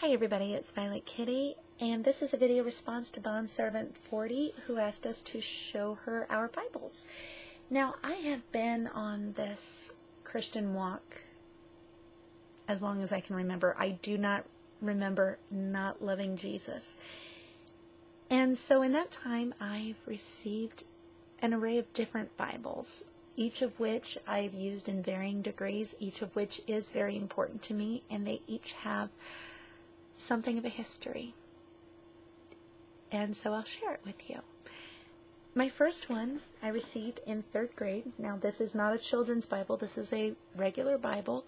Hi everybody, it's Violet Kitty, and this is a video response to bondservant40, who asked us to show her our Bibles. Now, I have been on this Christian walk as long as I can remember. I do not remember not loving Jesus. And so in that time, I've received an array of different Bibles, each of which I've used in varying degrees, each of which is very important to me, and they each have something of a history. And so I'll share it with you. My first one I received in 3rd grade. Now, this is not a children's Bible. This is a regular Bible.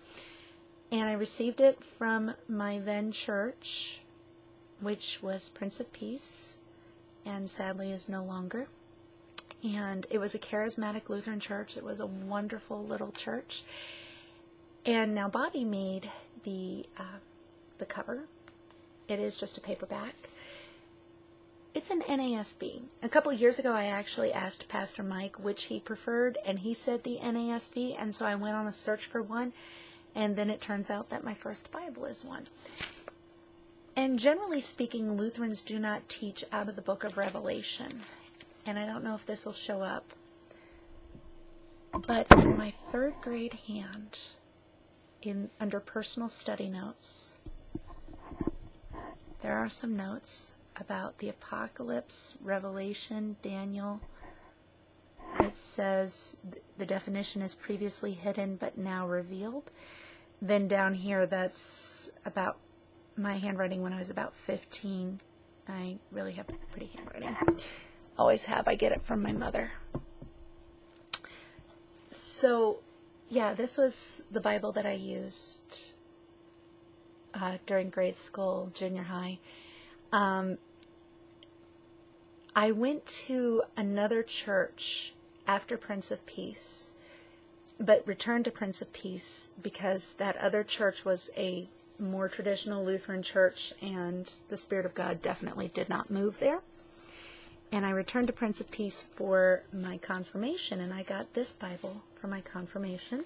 And I received it from my then church, which was Prince of Peace, and sadly is no longer. And it was a charismatic Lutheran church. It was a wonderful little church. And now Bobby made the cover. It is just a paperback. It's an NASB. A couple years ago, I actually asked Pastor Mike which he preferred, and he said the NASB, and so I went on a search for one, and then it turns out that my first Bible is one. And generally speaking, Lutherans do not teach out of the book of Revelation, and I don't know if this will show up, but in my 3rd grade hand, under personal study notes, there are some notes about the Apocalypse, Revelation, Daniel. It says the definition is previously hidden but now revealed. Then down here, that's about my handwriting when I was about 15. I really have pretty handwriting. Always have. I get it from my mother. So, yeah, this was the Bible that I used during grade school, junior high. I went to another church after Prince of Peace, but returned to Prince of Peace because that other church was a more traditional Lutheran church, and the Spirit of God definitely did not move there. And I returned to Prince of Peace for my confirmation, and I got this Bible for my confirmation.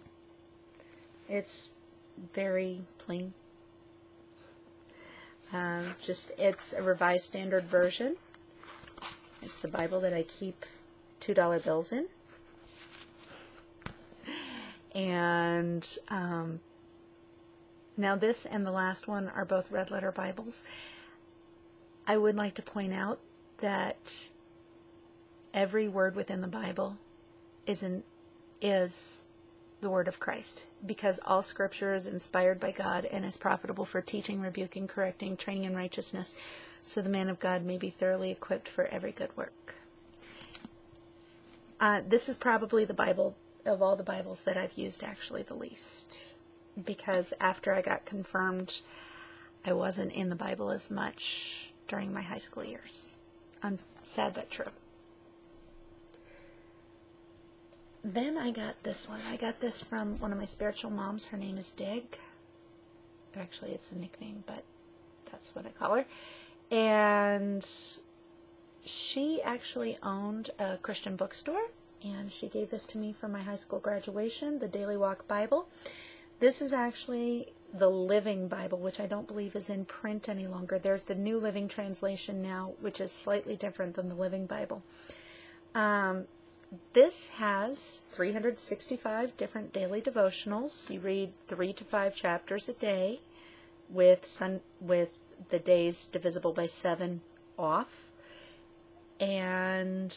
It's very plain. It's a Revised Standard Version. It's the Bible that I keep $2 bills in. And now this and the last one are both red letter Bibles. I would like to point out that every word within the Bible is the word of Christ, because all Scripture is inspired by God and is profitable for teaching, rebuking, correcting, training in righteousness, so the man of God may be thoroughly equipped for every good work. This is probably the Bible of all the Bibles that I've used actually the least, because after I got confirmed, I wasn't in the Bible as much during my high school years. Sad but true. Then I got this one. I got this from one of my spiritual moms. Her name is Dig. Actually, it's a nickname, but that's what I call her. And she actually owned a Christian bookstore, and she gave this to me for my high school graduation, the Daily Walk Bible. This is actually the Living Bible, which I don't believe is in print any longer. There's the New Living Translation now, which is slightly different than the Living Bible. This has 365 different daily devotionals. You read 3 to 5 chapters a day, with the days divisible by 7 off. And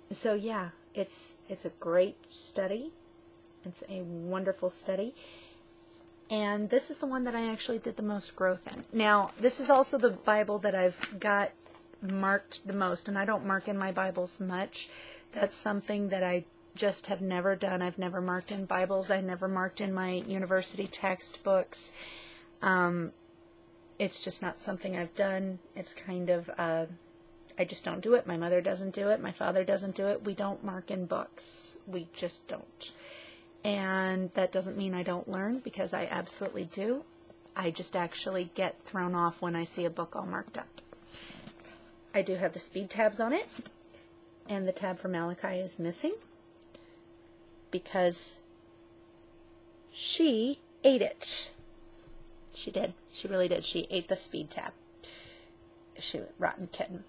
so yeah, it's a great study. It's a wonderful study. And this is the one that I actually did the most growth in. Now, this is also the Bible that I've got marked the most, and I don't mark in my Bibles much. That's something that I just have never done. I've never marked in Bibles. I never marked in my university textbooks. It's just not something I've done. It's kind of, I just don't do it. My mother doesn't do it. My father doesn't do it. We don't mark in books. We just don't. And that doesn't mean I don't learn, because I absolutely do. I just actually get thrown off when I see a book all marked up. I do have the speed tabs on it, and the tab for Malachi is missing because she ate it. She did. She really did. She ate the speed tab. She was a rotten kitten.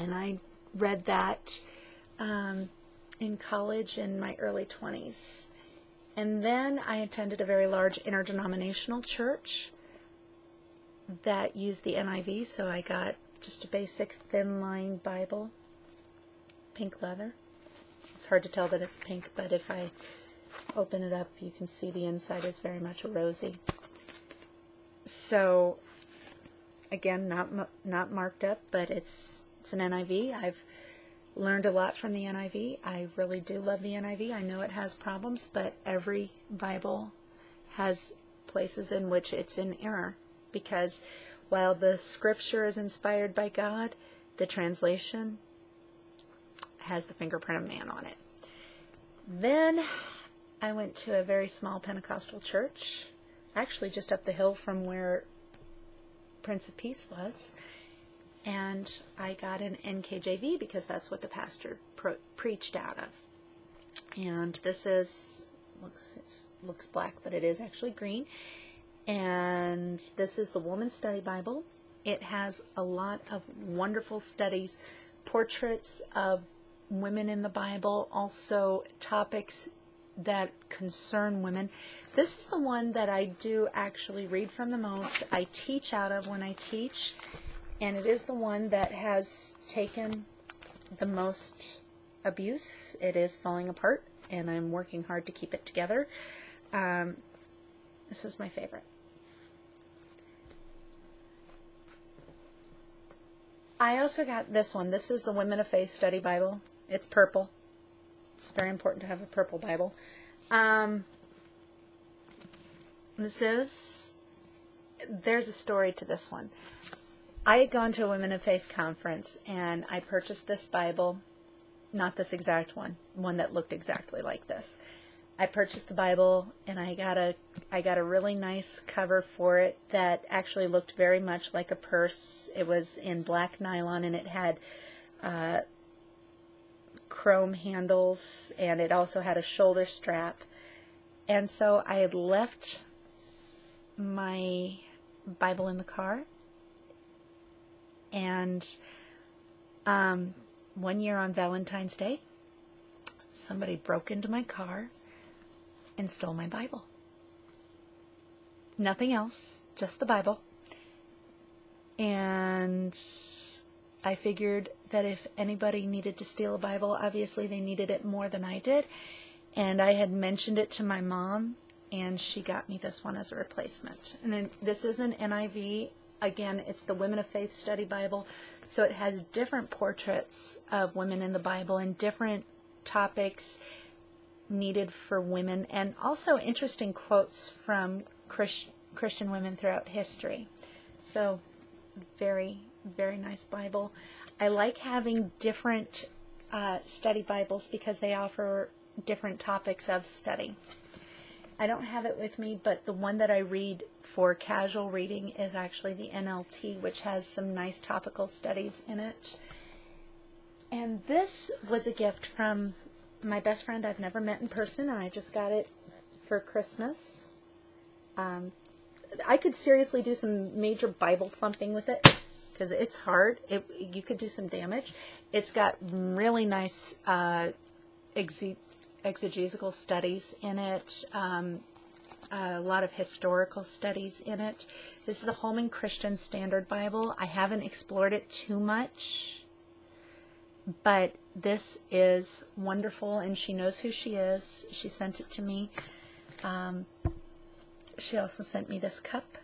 And I read that in college in my early 20s. And then I attended a very large interdenominational church that used the NIV, so I got just a basic thin-line Bible, pink leather. It's hard to tell that it's pink, but if I open it up, you can see the inside is very much rosy. So, again, not marked up, but it's an NIV. I've learned a lot from the NIV. I really do love the NIV. I know it has problems, but every Bible has places in which it's in error, because while the scripture is inspired by God, the translation has the fingerprint of man on it. Then I went to a very small Pentecostal church, actually just up the hill from where Prince of Peace was, and I got an NKJV because that's what the pastor preached out of. And this looks black, but it is actually green. And this is the Woman's Study Bible. It has a lot of wonderful studies, portraits of women in the Bible, also topics that concern women. This is the one that I do actually read from the most. I teach out of when I teach, and it is the one that has taken the most abuse. It is falling apart, and I'm working hard to keep it together. This is my favorite. I also got this one. This is the Women of Faith Study Bible. It's purple. It's very important to have a purple Bible. There's a story to this one. I had gone to a Women of Faith conference, and I purchased this Bible, not this exact one that looked exactly like this. I purchased the Bible, and I got a really nice cover for it that actually looked very much like a purse. It was in black nylon, and it had chrome handles, and it also had a shoulder strap. And so I had left my Bible in the car, and one year on Valentine's Day, somebody broke into my car and stole my Bible. Nothing else, just the Bible. And I figured that if anybody needed to steal a Bible, obviously they needed it more than I did. And I had mentioned it to my mom, and she got me this one as a replacement. And then this is an NIV. Again, it's the Women of Faith Study Bible. So it has different portraits of women in the Bible and different topics needed for women, and also interesting quotes from Christian women throughout history. So very, very nice Bible. I like having different study Bibles because they offer different topics of study. I don't have it with me, but the one that I read for casual reading is actually the NLT, which has some nice topical studies in it. And this was a gift from my best friend I've never met in person, and I just got it for Christmas. I could seriously do some major Bible thumping with it because it's hard. You could do some damage. It's got really nice exegetical studies in it, a lot of historical studies in it. This is a Holman Christian Standard Bible. I haven't explored it too much, but this is wonderful, and she knows who she is. She sent it to me. She also sent me this cup.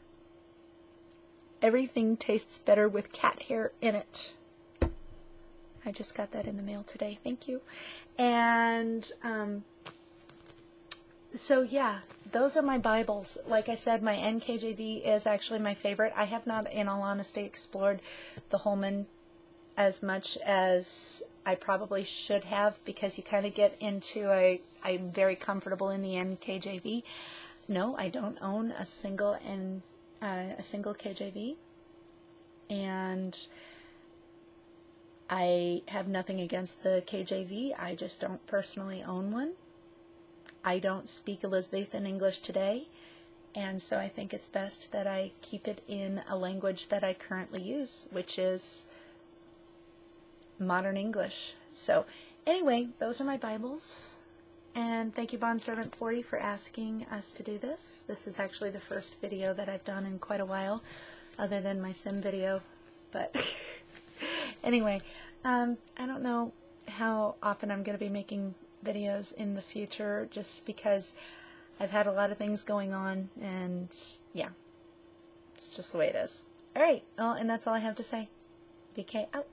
Everything tastes better with cat hair in it. I just got that in the mail today. Thank you. And so yeah, those are my Bibles. Like I said, my NKJV is actually my favorite. I have not, in all honesty, explored the Holman as much as I probably should have, because you kind of get into I'm very comfortable in the NKJV. No, I don't own a single KJV, and I have nothing against the KJV. I just don't personally own one. I don't speak Elizabethan English today, And so I think it's best that I keep it in a language that I currently use, which is modern English. So anyway, those are my Bibles. And thank you, bondservant40, for asking us to do this. This is actually the first video that I've done in quite a while, other than my sim video. But anyway, I don't know how often I'm going to be making videos in the future, just because I've had a lot of things going on, and yeah, it's just the way it is. Alright, well, and that's all I have to say. BK out.